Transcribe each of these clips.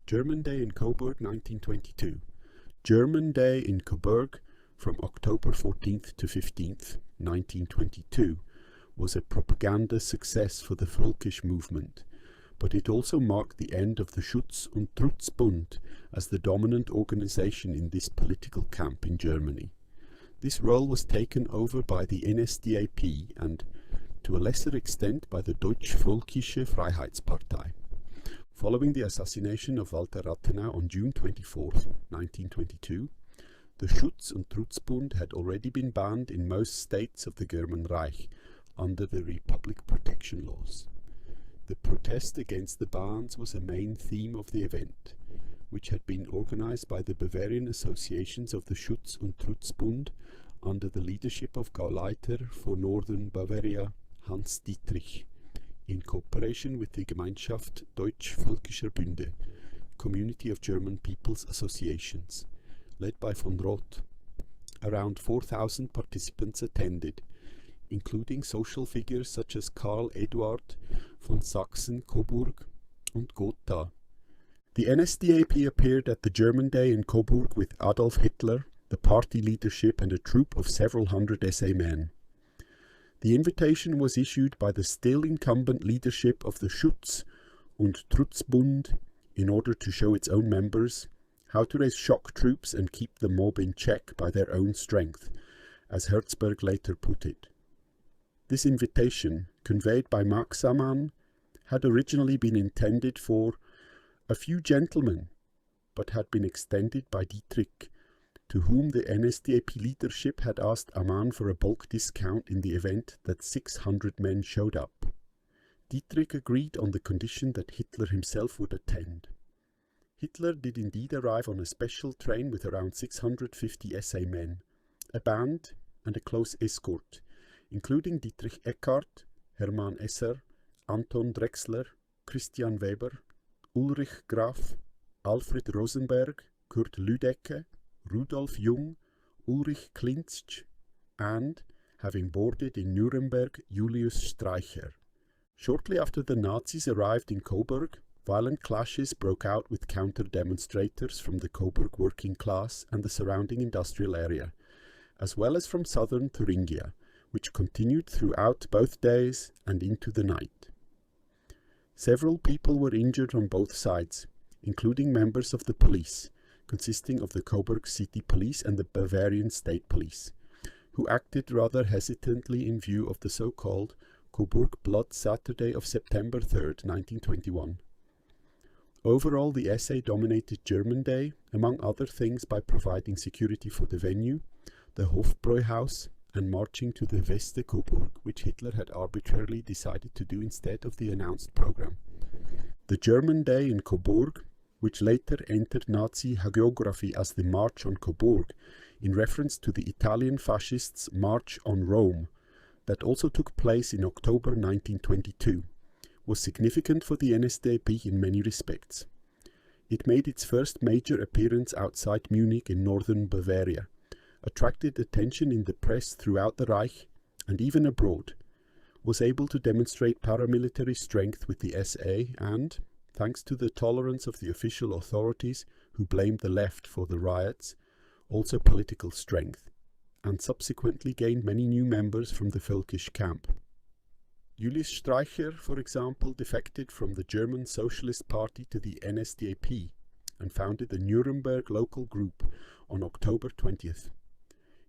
German Day in Coburg 1922. German Day in Coburg from October 14th to 15th, 1922 was a propaganda success for the Völkisch movement, but it also marked the end of the Schutz- und Trutzbund as the dominant organization in this political camp in Germany. This role was taken over by the NSDAP and, to a lesser extent, by the Deutsch-Völkische Freiheitspartei. Following the assassination of Walter Rathenau on June 24, 1922, the Schutz- und Trutzbund had already been banned in most states of the German Reich under the Republic Protection Laws. The protest against the bans was a main theme of the event, which had been organized by the Bavarian associations of the Schutz- und Trutzbund under the leadership of Gauleiter for Northern Bavaria Hans Dietrich, in cooperation with the Gemeinschaft Deutsch-Völkischer Bünde, community of German people's associations, led by von Roth. Around 4,000 participants attended, including social figures such as Karl Eduard von Sachsen-Coburg and Gotha. The NSDAP appeared at the German Day in Coburg with Adolf Hitler, the party leadership and a troop of several hundred SA men. The invitation was issued by the still incumbent leadership of the Schutz- und Trutzbund in order to show its own members how to raise shock troops and keep the mob in check by their own strength, as Herzberg later put it. This invitation, conveyed by Max Amann, had originally been intended for a few gentlemen, but had been extended by Dietrich, to whom the NSDAP leadership had asked Amann for a bulk discount in the event that 600 men showed up. Dietrich agreed on the condition that Hitler himself would attend. Hitler did indeed arrive on a special train with around 650 SA men, a band and a close escort, including Dietrich Eckart, Hermann Esser, Anton Drexler, Christian Weber, Ulrich Graf, Alfred Rosenberg, Kurt Lüdecke, Rudolf Jung, Ulrich Klintzsch, and, having boarded in Nuremberg, Julius Streicher. Shortly after the Nazis arrived in Coburg, violent clashes broke out with counter-demonstrators from the Coburg working class and the surrounding industrial area, as well as from southern Thuringia, which continued throughout both days and into the night. Several people were injured on both sides, including members of the police, consisting of the Coburg City Police and the Bavarian State Police, who acted rather hesitantly in view of the so-called Coburg Blood Saturday of September 3, 1921. Overall, the SA dominated German Day, among other things by providing security for the venue, the Hofbräuhaus, and marching to the Weste Coburg, which Hitler had arbitrarily decided to do instead of the announced program. The German Day in Coburg, which later entered Nazi hagiography as the March on Coburg, in reference to the Italian fascists' March on Rome, that also took place in October 1922, was significant for the NSDAP in many respects. It made its first major appearance outside Munich in northern Bavaria, attracted attention in the press throughout the Reich and even abroad, was able to demonstrate paramilitary strength with the SA and, thanks to the tolerance of the official authorities who blamed the left for the riots, also political strength, and subsequently gained many new members from the Völkisch camp. Julius Streicher, for example, defected from the German Socialist Party to the NSDAP and founded the Nuremberg local group on October 20th.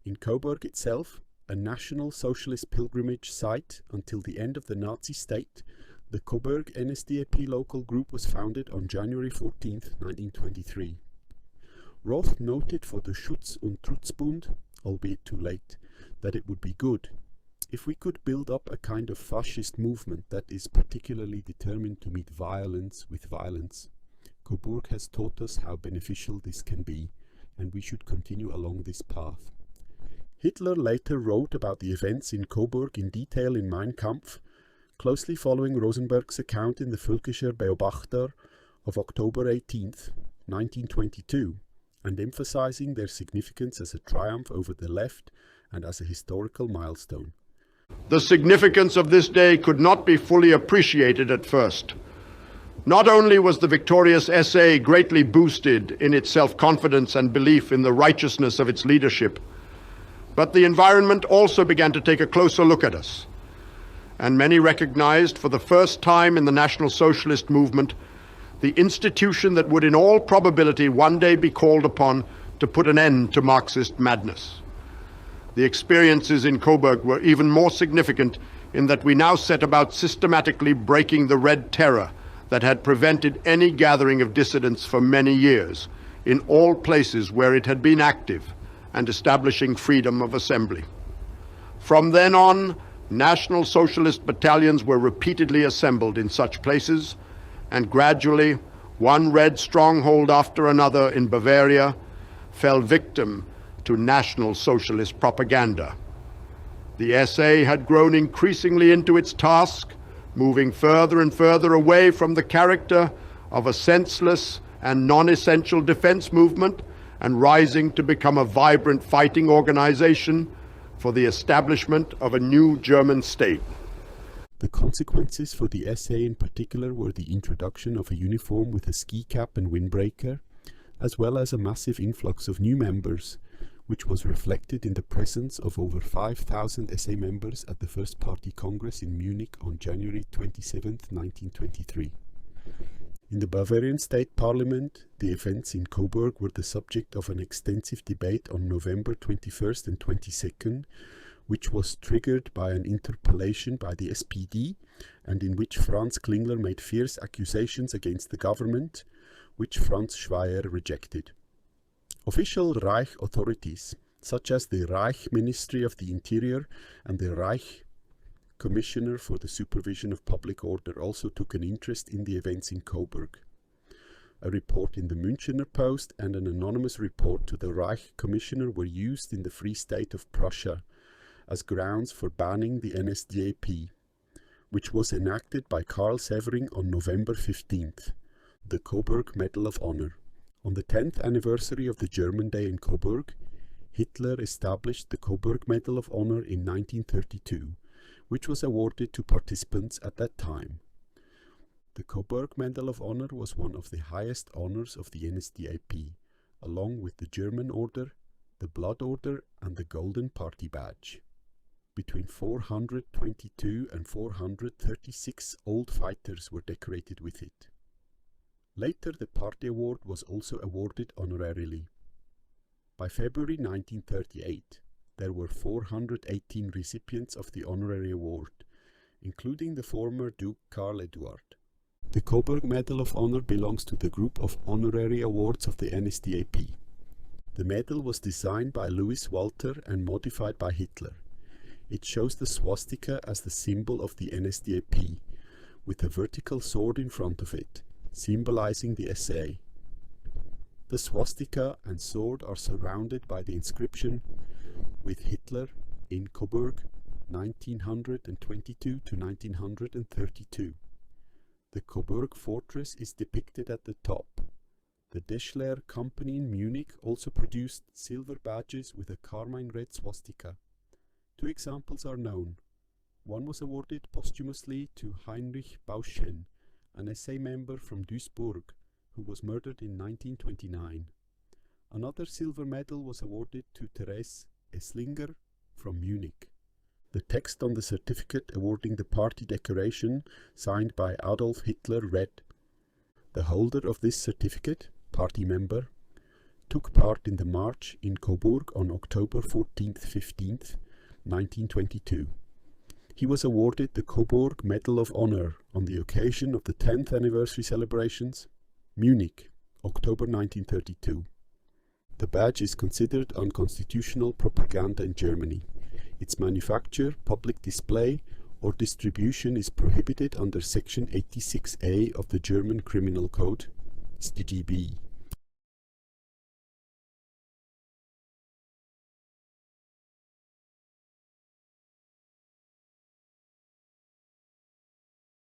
In Coburg itself, a National Socialist pilgrimage site until the end of the Nazi state, the Coburg NSDAP local group was founded on January 14, 1923. Roth noted for the Schutz- und Trutzbund, albeit too late, that it would be good if we could build up a kind of fascist movement that is particularly determined to meet violence with violence. Coburg has taught us how beneficial this can be, and we should continue along this path. Hitler later wrote about the events in Coburg in detail in Mein Kampf, closely following Rosenberg's account in the Völkischer Beobachter of October 18, 1922, and emphasizing their significance as a triumph over the left and as a historical milestone. The significance of this day could not be fully appreciated at first. Not only was the victorious SA greatly boosted in its self-confidence and belief in the righteousness of its leadership, but the environment also began to take a closer look at us. And many recognized for the first time in the National Socialist movement the institution that would in all probability one day be called upon to put an end to Marxist madness. The experiences in Coburg were even more significant in that we now set about systematically breaking the Red Terror that had prevented any gathering of dissidents for many years in all places where it had been active, and establishing freedom of assembly. From then on, National Socialist battalions were repeatedly assembled in such places, and gradually one red stronghold after another in Bavaria fell victim to National Socialist propaganda. The SA had grown increasingly into its task, moving further and further away from the character of a senseless and non-essential defense movement and rising to become a vibrant fighting organization for the establishment of a new German state. The consequences for the SA in particular were the introduction of a uniform with a ski cap and windbreaker, as well as a massive influx of new members, which was reflected in the presence of over 5,000 SA members at the First Party Congress in Munich on January 27, 1923. In the Bavarian State Parliament, the events in Coburg were the subject of an extensive debate on November 21st and 22nd, which was triggered by an interpellation by the SPD, and in which Franz Klingler made fierce accusations against the government, which Franz Schweier rejected. Official Reich authorities, such as the Reich Ministry of the Interior and the Reich Commissioner for the Supervision of Public Order, also took an interest in the events in Coburg. A report in the Münchener Post and an anonymous report to the Reich Commissioner were used in the Free State of Prussia as grounds for banning the NSDAP, which was enacted by Karl Severing on November 15th, the Coburg Medal of Honor. On the 10th anniversary of the German Day in Coburg, Hitler established the Coburg Medal of Honor in 1932, which was awarded to participants at that time. The Coburg Medal of Honor was one of the highest honors of the NSDAP, along with the German Order, the Blood Order and the Golden Party Badge. Between 422 and 436 old fighters were decorated with it. Later, the Party Award was also awarded honorarily. By February 1938, there were 418 recipients of the honorary award, including the former Duke Karl Eduard. The Coburg Medal of Honor belongs to the group of honorary awards of the NSDAP. The medal was designed by Louis Walter and modified by Hitler. It shows the swastika as the symbol of the NSDAP, with a vertical sword in front of it, symbolizing the SA. The swastika and sword are surrounded by the inscription "With Hitler in Coburg 1922 to 1932. The Coburg fortress is depicted at the top. The Deschler company in Munich also produced silver badges with a carmine red swastika. 2 examples are known. One was awarded posthumously to Heinrich Bauschen, an SA member from Duisburg, who was murdered in 1929. Another silver medal was awarded to Therese Esslinger from Munich. The text on the certificate awarding the party decoration, signed by Adolf Hitler, read, "The holder of this certificate, party member, took part in the march in Coburg on October 14th-15th, 1922. He was awarded the Coburg Medal of Honor on the occasion of the 10th anniversary celebrations, Munich, October 1932. The badge is considered unconstitutional propaganda in Germany. Its manufacture, public display, or distribution is prohibited under Section 86A of the German Criminal Code, StGB.